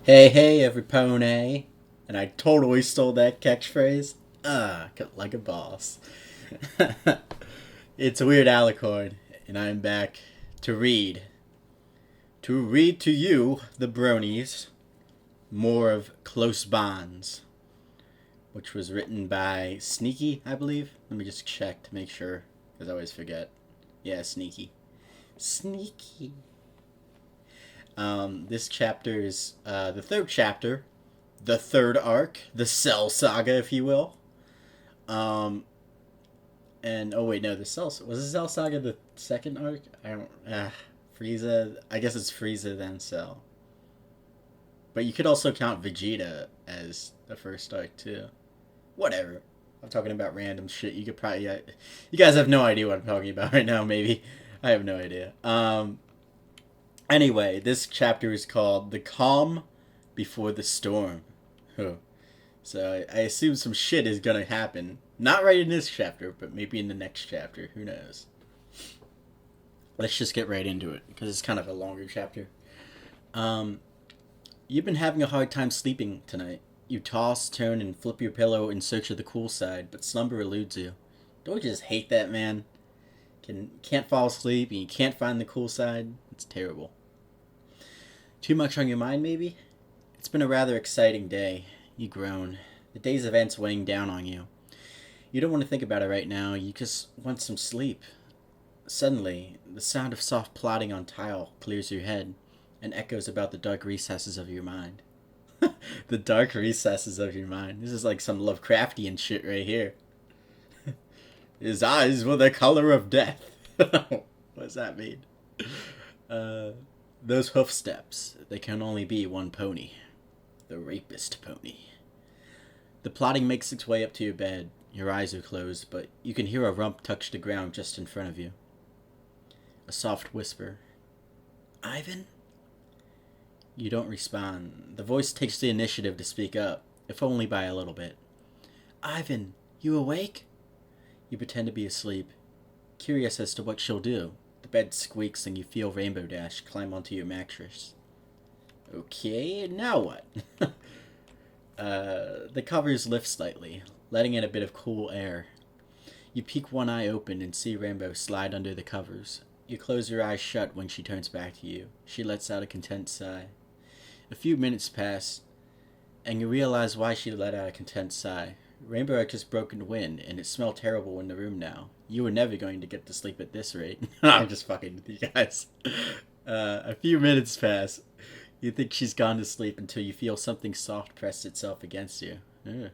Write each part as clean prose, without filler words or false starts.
Hey, hey, every pony. And I totally stole that catchphrase. Cut like a boss. It's a Weird Alicorn, and I'm back to read. To read to you, the bronies, more of Close Bonds, which was written by Sneaky, I believe. Let me just check to make sure, because I always forget. Yeah, Sneaky. Sneaky. This chapter is the third chapter, the third arc, the Cell Saga, if you will. Um, and oh wait, no, the Cell was the Cell Saga the second arc? I don't. Frieza. I guess it's Frieza then Cell. But you could also count Vegeta as the first arc too. Whatever. I'm talking about random shit. You could probably. You guys have no idea what I'm talking about right now. Maybe I have no idea. Anyway, this chapter is called "The Calm Before the Storm." Huh. So I assume some shit is gonna happen. Not right in this chapter, but maybe in the next chapter. Who knows? Let's just get right into it because it's kind of a longer chapter. Um, you've been having a hard time sleeping tonight. You toss, turn, and flip your pillow in search of the cool side, but slumber eludes you. Don't you just hate that, man? Can't fall asleep and you can't find the cool side. It's terrible. Too much on your mind, maybe? It's been a rather exciting day. You groan. The day's events weighing down on you. You don't want to think about it right now. You just want some sleep. Suddenly, the sound of soft plodding on tile clears your head and echoes about the dark recesses of your mind. The dark recesses of your mind. This is like some Lovecraftian shit right here. His eyes were the color of death. What does that mean? Uh, those hoof steps, they can only be one pony. The rapist pony. The plodding makes its way up to your bed. Your eyes are closed, but you can hear a rump touch the ground just in front of you. A soft whisper. Ivan? You don't respond. The voice takes the initiative to speak up, if only by a little bit. Ivan, you awake? You pretend to be asleep, curious as to what she'll do. The bed squeaks and you feel Rainbow Dash climb onto your mattress. Okay, now what? The covers lift slightly, letting in a bit of cool air. You peek one eye open and see Rainbow slide under the covers. You close your eyes shut when she turns back to you. She lets out a content sigh. A few minutes pass, and you realize why she let out a content sigh. Rainbow had just broken wind, and it smelled terrible in the room now. You were never going to get to sleep at this rate. I'm just fucking with you guys. A few minutes pass. You think she's gone to sleep until you feel something soft press itself against you. Ugh.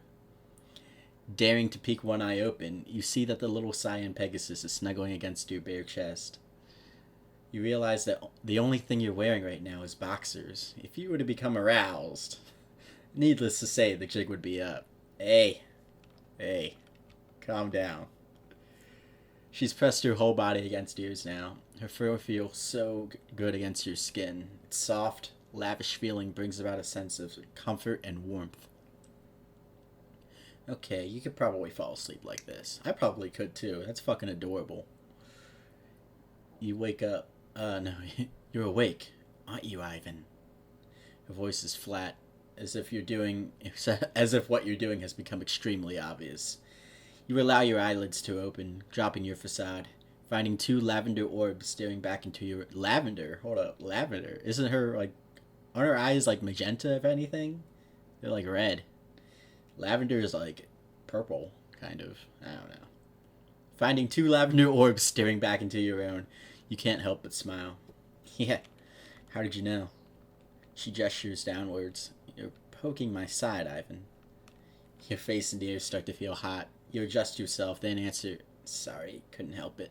Daring to peek one eye open, you see that the little cyan Pegasus is snuggling against your bare chest. You realize that the only thing you're wearing right now is boxers. If you were to become aroused, needless to say, the jig would be up. Hey, calm down. She's pressed her whole body against yours now. Her fur feels so good against your skin. Its soft, lavish feeling brings about a sense of comfort and warmth. Okay, you could probably fall asleep like this. I probably could too. That's fucking adorable. You wake up. No, you're awake, aren't you, Ivan? Her voice is flat, as if what you're doing has become extremely obvious. You allow your eyelids to open, dropping your facade, finding two lavender orbs staring back into your lavender. Hold up, lavender. Isn't her like? Aren't her eyes like magenta? If anything, they're like red. Lavender is like purple, kind of. I don't know. Finding two lavender orbs staring back into your own, you can't help but smile. Yeah, how did you know? She gestures downwards. You're poking my side, Ivan. Your face and ears start to feel hot. You adjust yourself, then answer, sorry, couldn't help it.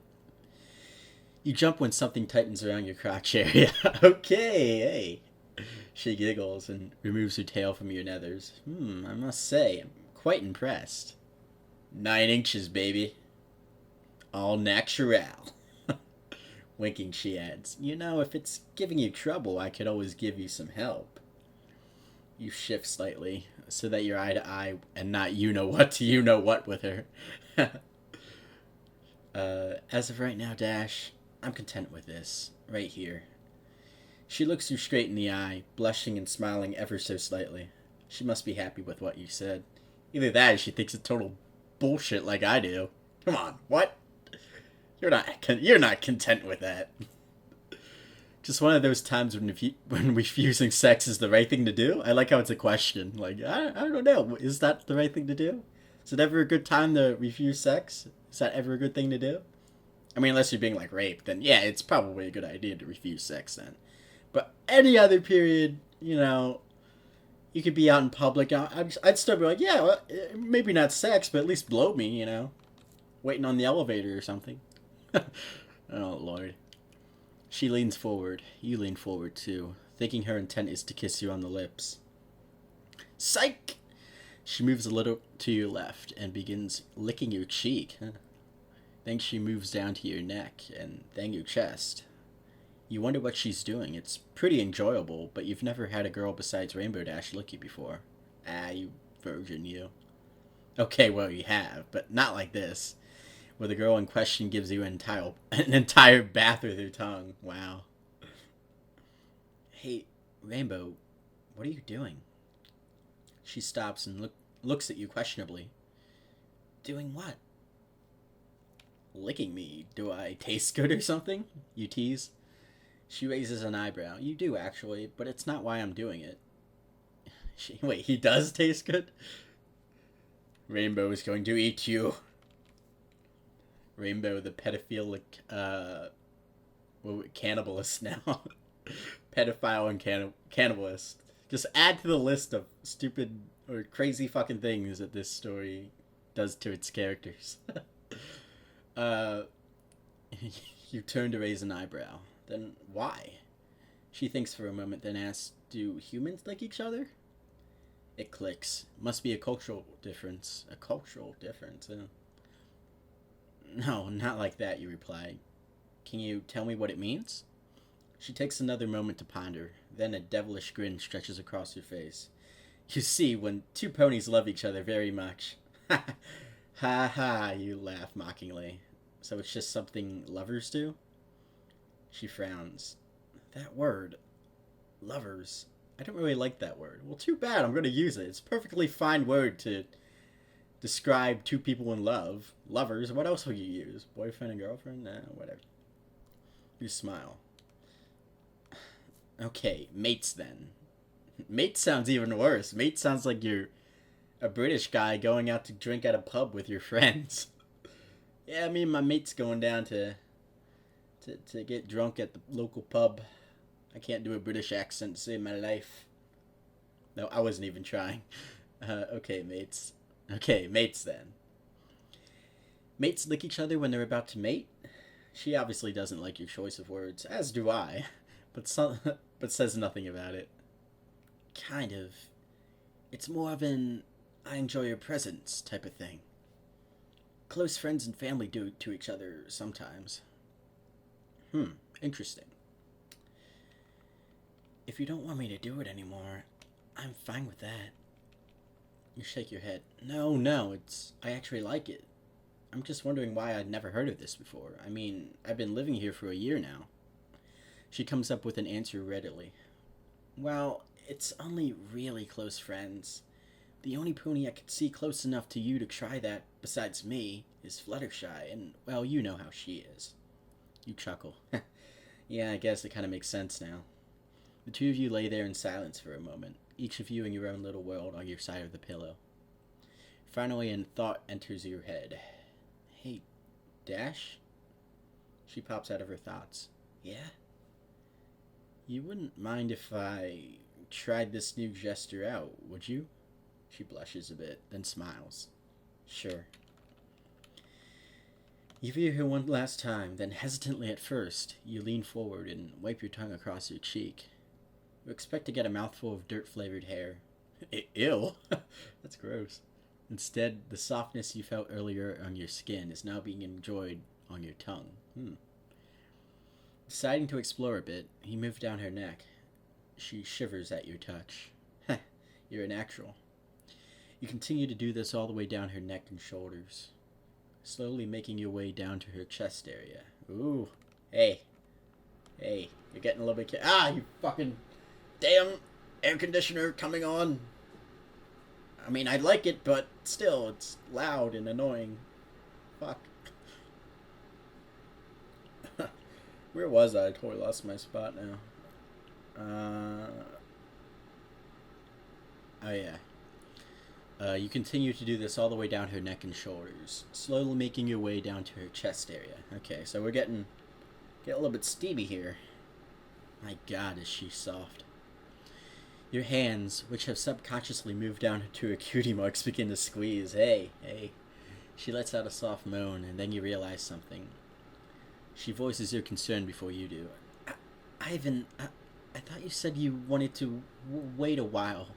You jump when something tightens around your crotch area. Okay, hey. She giggles and removes her tail from your nethers. I must say, I'm quite impressed. 9 inches, baby. All natural. Winking, she adds, you know, if it's giving you trouble, I could always give you some help. You shift slightly, so that you're eye to eye and not you know what with her. As of right now, Dash, I'm content with this, right here. She looks you straight in the eye, blushing and smiling ever so slightly. She must be happy with what you said. Either that or she thinks it's total bullshit like I do. Come on, what? You're not content with that. Just one of those times when refusing sex is the right thing to do. I like how it's a question. Like, I don't know. Is that the right thing to do? Is it ever a good time to refuse sex? Is that ever a good thing to do? I mean, unless you're being, like, raped, then yeah, it's probably a good idea to refuse sex then. But any other period, you know, you could be out in public. I'd still be like, yeah, well, maybe not sex, but at least blow me, you know? Waiting on the elevator or something. Oh, Lord. She leans forward. You lean forward, too, thinking her intent is to kiss you on the lips. Psych! She moves a little to your left and begins licking your cheek. Then she moves down to your neck and then your chest. You wonder what she's doing. It's pretty enjoyable, but you've never had a girl besides Rainbow Dash lick you before. Ah, you virgin, you. Okay, well, you have, but not like this, where the girl in question gives you an entire bath with her tongue. Wow. Hey, Rainbow, what are you doing? She stops and looks at you questionably. Doing what? Licking me. Do I taste good or something? You tease. She raises an eyebrow. You do, actually, but it's not why I'm doing it. Wait, he does taste good? Rainbow is going to eat you. Rainbow, the pedophilic, cannibalist now. Pedophile and cannibalist. Just add to the list of stupid or crazy fucking things that this story does to its characters. You turn to raise an eyebrow. Then why? She thinks for a moment, then asks, do humans like each other? It clicks. Must be a cultural difference. A cultural difference, huh? No, not like that, you reply. Can you tell me what it means? She takes another moment to ponder. Then a devilish grin stretches across her face. You see, when two ponies love each other very much. Ha ha, you laugh mockingly. So it's just something lovers do? She frowns. That word, lovers, I don't really like that word. Well, too bad, I'm going to use it. It's a perfectly fine word to describe two people in love. Lovers, what else will you use? Boyfriend and girlfriend? Nah, whatever. You smile. Okay, mates then. Mate sounds even worse. Mate sounds like you're a British guy going out to drink at a pub with your friends. Yeah, me and my mate's going down to get drunk at the local pub. I can't do a British accent to save my life. No, I wasn't even trying. Okay, mates. Okay, mates then. Mates lick each other when they're about to mate? She obviously doesn't like your choice of words, as do I, but says nothing about it. Kind of. It's more of an I enjoy your presence type of thing. Close friends and family do it to each other sometimes. Interesting. If you don't want me to do it anymore, I'm fine with that. You shake your head. No, I actually like it. I'm just wondering why I'd never heard of this before. I mean, I've been living here for a year now. She comes up with an answer readily. Well, it's only really close friends. The only pony I could see close enough to you to try that, besides me, is Fluttershy, and, well, you know how she is. You chuckle. Yeah, I guess it kind of makes sense now. The two of you lay there in silence for a moment, each of you in your own little world on your side of the pillow. Finally, a thought enters your head. Hey, Dash? She pops out of her thoughts. Yeah? You wouldn't mind if I tried this new gesture out, would you? She blushes a bit, then smiles. Sure. You view her one last time, then hesitantly at first, you lean forward and wipe your tongue across your cheek. You expect to get a mouthful of dirt-flavored hair. Ew. That's gross. Instead, the softness you felt earlier on your skin is now being enjoyed on your tongue. Deciding to explore a bit, he moved down her neck. She shivers at your touch. You're a natural. You continue to do this all the way down her neck and shoulders, slowly making your way down to her chest area. Ooh. Hey, Hey, you're getting a little bit... you fucking... Damn air conditioner coming on. I mean, I like it, but still, it's loud and annoying. Fuck. Where was I? I totally lost my spot now. Oh yeah. You continue to do this all the way down her neck and shoulders, slowly making your way down to her chest area. Okay, so we're getting a little bit steamy here. My God, is she soft. Your hands, which have subconsciously moved down to her cutie marks, begin to squeeze. Hey. She lets out a soft moan, and then you realize something. She voices your concern before you do. Ivan, I thought you said you wanted to wait a while.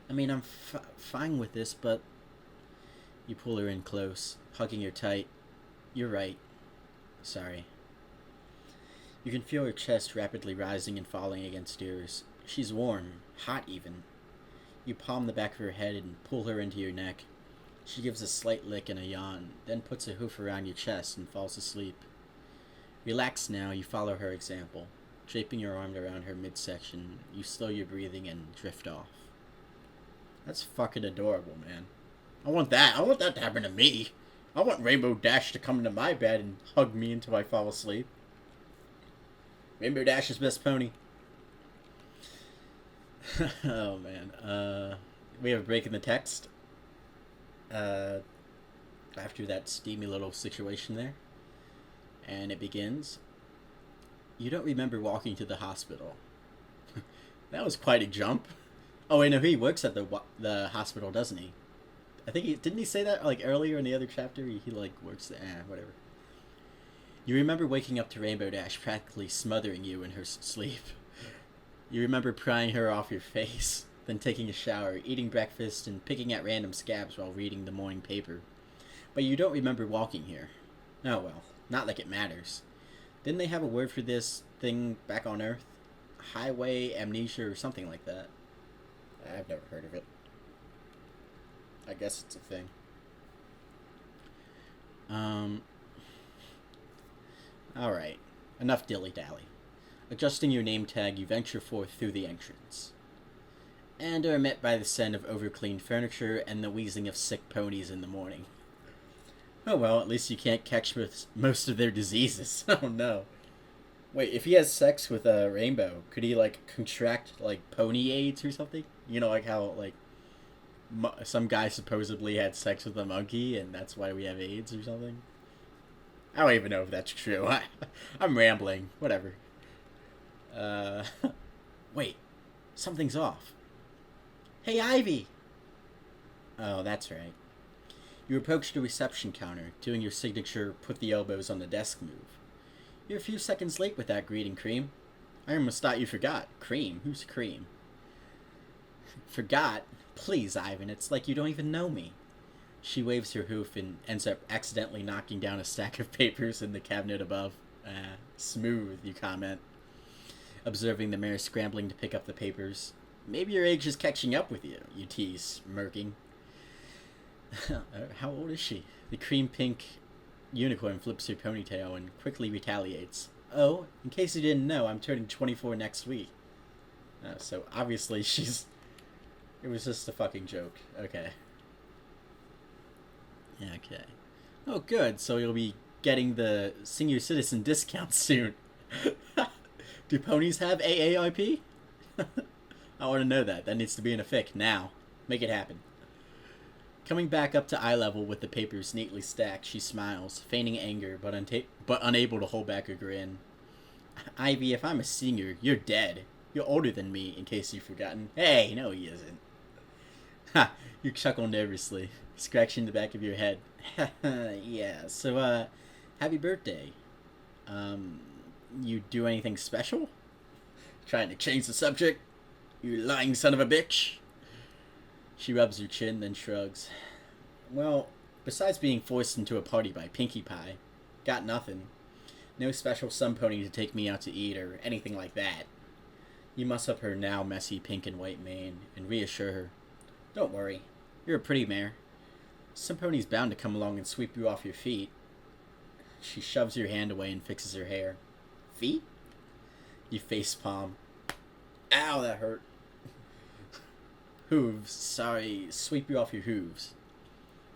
I mean, I'm fine with this, but... You pull her in close, hugging her tight. You're right. Sorry. You can feel her chest rapidly rising and falling against yours. She's warm, hot even. You palm the back of her head and pull her into your neck. She gives a slight lick and a yawn, then puts a hoof around your chest and falls asleep. Relaxed now, you follow her example. Draping your arm around her midsection, you slow your breathing and drift off. That's fucking adorable, man. I want that. I want that to happen to me. I want Rainbow Dash to come into my bed and hug me until I fall asleep. Rainbow Dash's best pony. Oh, man. We have a break in the text. After that steamy little situation there. And it begins. You don't remember walking to the hospital. That was quite a jump. Oh, wait, no, he works at the hospital, doesn't he? I think didn't he say that, like, earlier in the other chapter? He like, works there, whatever. You remember waking up to Rainbow Dash practically smothering you in her sleep. You remember prying her off your face, then taking a shower, eating breakfast, and picking at random scabs while reading the morning paper. But you don't remember walking here. Oh, well, not like it matters. Didn't they have a word for this thing back on Earth? Highway amnesia or something like that. I've never heard of it. I guess it's a thing. Alright. Enough dilly-dally. Adjusting your name tag, you venture forth through the entrance. And are met by the scent of overcleaned furniture and the wheezing of sick ponies in the morning. Oh well, at least you can't catch most of their diseases. Oh no. Wait, if he has sex with a Rainbow, could he, like, contract, like, pony AIDS or something? You know, like how, like, some guy supposedly had sex with a monkey, and that's why we have AIDS or something? I don't even know if that's true. I'm rambling. Whatever. Wait. Something's off. Hey, Ivy! Oh, that's right. You approach the reception counter, doing your signature put the elbows on the desk move. You're a few seconds late with that greeting, Cream. I almost thought you forgot. Cream? Who's Cream? Forgot? Please, Ivan, it's like you don't even know me. She waves her hoof and ends up accidentally knocking down a stack of papers in the cabinet above. Smooth, you comment, observing the mare scrambling to pick up the papers. Maybe your age is catching up with you, you tease, smirking. How old is she? The cream pink unicorn flips her ponytail and quickly retaliates. Oh, in case you didn't know, I'm turning 24 next week. So obviously it was just a fucking joke. Okay. Okay. Oh, good. So you'll be getting the senior citizen discount soon. Do ponies have AARP? I want to know that. That needs to be in a fic now. Make it happen. Coming back up to eye level with the papers neatly stacked, she smiles, feigning anger, but unable to hold back a grin. Ivy, if I'm a senior, you're dead. You're older than me, in case you've forgotten. Hey, no he isn't. Ha! You chuckle nervously, scratching the back of your head. Yeah, so, happy birthday. You do anything special? Trying to change the subject? You lying son of a bitch? She rubs her chin, then shrugs. Well, besides being forced into a party by Pinkie Pie, got nothing. No special sun pony to take me out to eat or anything like that. You muss up her now messy pink and white mane and reassure her. Don't worry, you're a pretty mare. Some pony's bound to come along and sweep you off your feet. She shoves your hand away and fixes her hair. Feet? You facepalm. Ow, that hurt. Hooves. Sorry, sweep you off your hooves.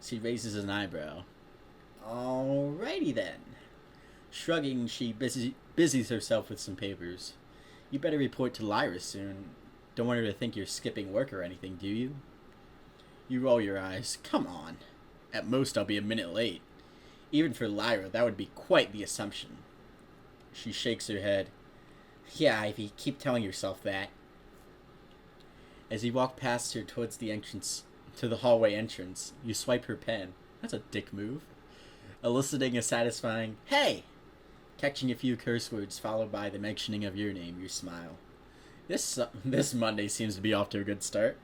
She raises an eyebrow. Alrighty then. Shrugging, she busies herself with some papers. You better report to Lyra soon. Don't want her to think you're skipping work or anything, do you? You roll your eyes. Come on. At most, I'll be a minute late. Even for Lyra, that would be quite the assumption. She shakes her head. Yeah, Ivy, keep telling yourself that. As you walk past her towards the entrance, to the hallway entrance, you swipe her pen. That's a dick move. Eliciting a satisfying, hey! Catching a few curse words followed by the mentioning of your name, you smile. This Monday seems to be off to a good start.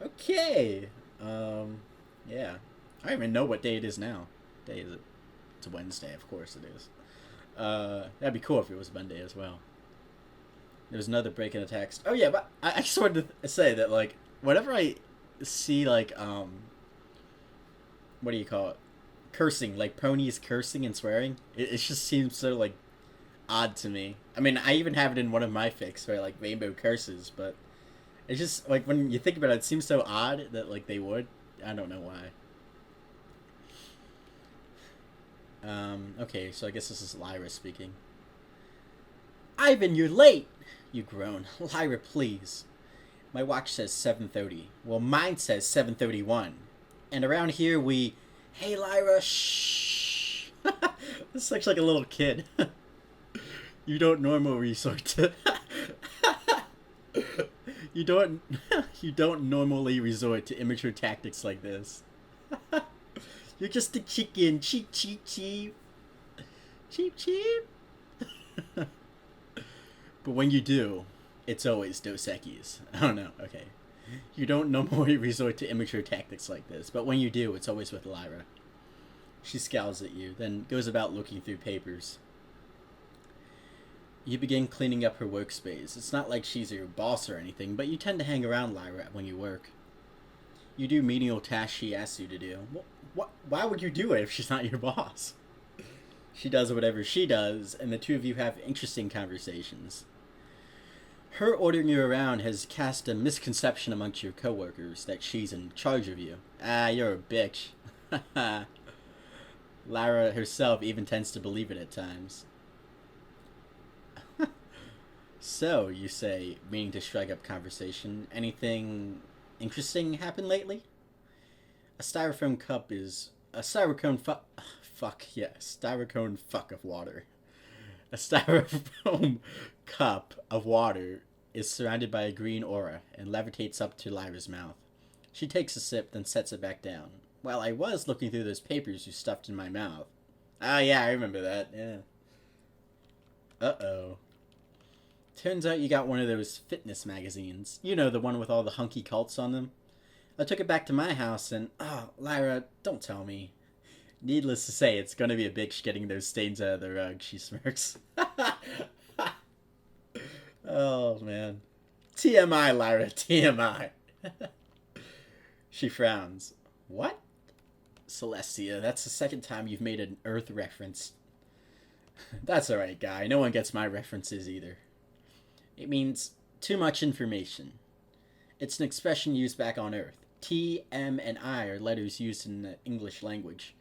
Okay. Yeah. I don't even know what day it is now. What day is it? It's a Wednesday, of course it is. That'd be cool if it was Monday as well. There was another break in the text. Oh yeah, but I just wanted to say that, like, whenever I see, like, what do you call it? Cursing, like ponies cursing and swearing, it just seems so, like, odd to me. I mean, I even have it in one of my fics where, like, Rainbow curses, but it's just, like, when you think about it, it seems so odd that, like, they would. I don't know why. Okay, so I guess this is Lyra speaking. Ivan, you're late! You groan. Lyra, please. My watch says 7:30. Well, mine says 7:31. And around here we... Hey, Lyra, shh! This looks like a little kid. You don't normally resort to... You don't normally resort to immature tactics like this. You're just a chicken. Cheep, cheep, cheep. Cheep, cheep. But when you do, it's always Dos Equis. I don't know. Okay. You don't normally resort to immature tactics like this, but when you do, it's always with Lyra. She scowls at you, then goes about looking through papers. You begin cleaning up her workspace. It's not like she's your boss or anything, but you tend to hang around Lyra when you work. You do menial tasks she asks you to do. Why would you do it if she's not your boss? She does whatever she does, and the two of you have interesting conversations. Her ordering you around has cast a misconception amongst your coworkers that she's in charge of you. Ah, you're a bitch. Lyra herself even tends to believe it at times. So, you say, meaning to strike up conversation, anything interesting happened lately? A styrofoam cup is... A styrofoam styrofoam fuck of water. A styrofoam cup of water is surrounded by a green aura and levitates up to Lyra's mouth. She takes a sip, then sets it back down. Well, I was looking through those papers you stuffed in my mouth. Ah, yeah, I remember that, yeah. Uh-oh. Turns out you got one of those fitness magazines. You know, the one with all the hunky cults on them. I took it back to my house and... Oh, Lyra, don't tell me. Needless to say, it's gonna be a bitch getting those stains out of the rug, she smirks. Oh, man. TMI, Lyra, TMI. She frowns. What? Celestia, that's the second time you've made an Earth reference. That's alright, guy. No one gets my references either. It means too much information. It's an expression used back on Earth. T, M, and I are letters used in the English language.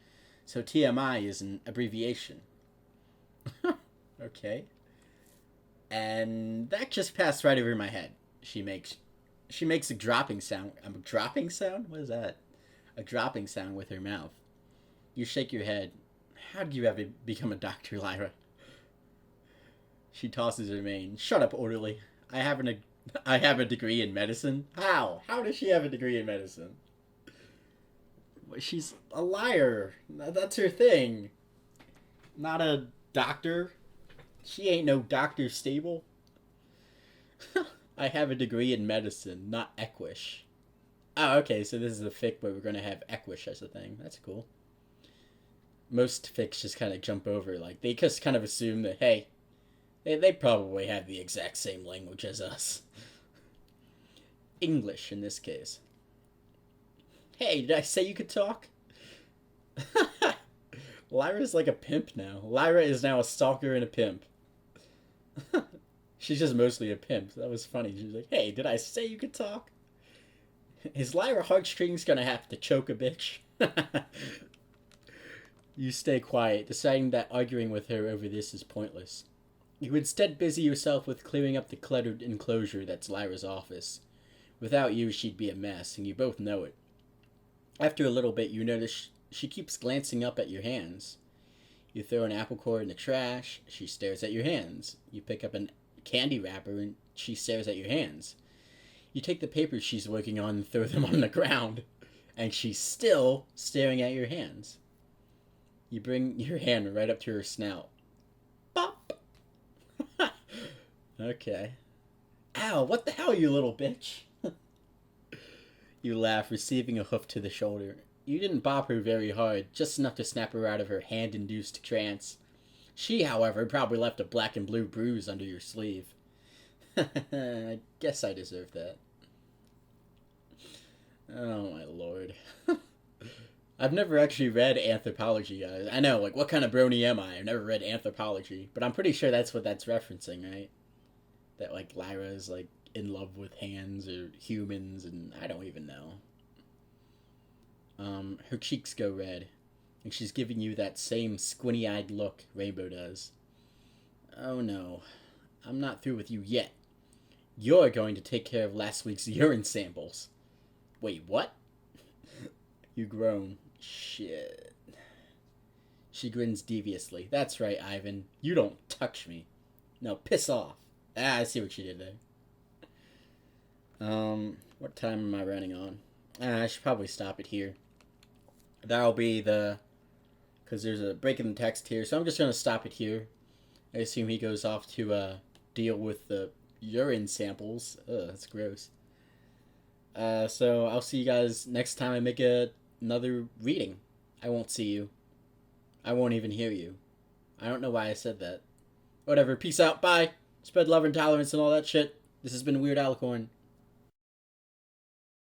So TMI is an abbreviation. Okay. And that just passed right over my head. She makes a dropping sound. A dropping sound? What is that? A dropping sound with her mouth. You shake your head. How did you ever become a doctor, Lyra? She tosses her mane. Shut up, orderly. I have a degree in medicine. How? How does she have a degree in medicine? She's a liar. That's her thing. Not a doctor. She ain't no Dr. Stable. I have a degree in medicine, not Equish. Oh, okay, so this is a fic where we're going to have Equish as a thing. That's cool. Most fics just kind of jump over. Like, they just kind of assume that, hey, they probably have the exact same language as us. English, in this case. Hey, did I say you could talk? Lyra's like a pimp now. Lyra is now a stalker and a pimp. She's just mostly a pimp. That was funny. She was like, hey, did I say you could talk? Is Lyra heartstrings gonna have to choke a bitch? You stay quiet, deciding that arguing with her over this is pointless. You instead busy yourself with clearing up the cluttered enclosure that's Lyra's office. Without you, she'd be a mess, and you both know it. After a little bit, you notice she keeps glancing up at your hands. You throw an apple core in the trash, she stares at your hands. You pick up a candy wrapper, and she stares at your hands. You take the papers she's working on and throw them on the ground, and she's still staring at your hands. You bring your hand right up to her snout. Pop! Okay. Ow, what the hell, you little bitch? You laugh, receiving a hoof to the shoulder. You didn't bop her very hard, just enough to snap her out of her hand-induced trance. She, however, probably left a black and blue bruise under your sleeve. I guess I deserve that. Oh, my lord. I've never actually read Anthropology, guys. I know, like, what kind of brony am I? I've never read Anthropology, but I'm pretty sure that's what that's referencing, right? That, like, Lyra is, like, in love with hands or humans, and I don't even know. Her cheeks go red, and she's giving you that same squinty-eyed look Rainbow does. Oh no, I'm not through with you yet. You're going to take care of last week's urine samples. Wait, what? You groan. Shit. She grins deviously. That's right, Ivan. You don't touch me. No, piss off. I see what you did there. What time am I running on? I should probably stop it here. That'll be because there's a break in the text here, so I'm just going to stop it here. I assume he goes off to, deal with the urine samples. Ugh, that's gross. So I'll see you guys next time I make another reading. I won't see you. I won't even hear you. I don't know why I said that. Whatever, peace out, bye! Spread love and tolerance and all that shit. This has been Weird Alicorn.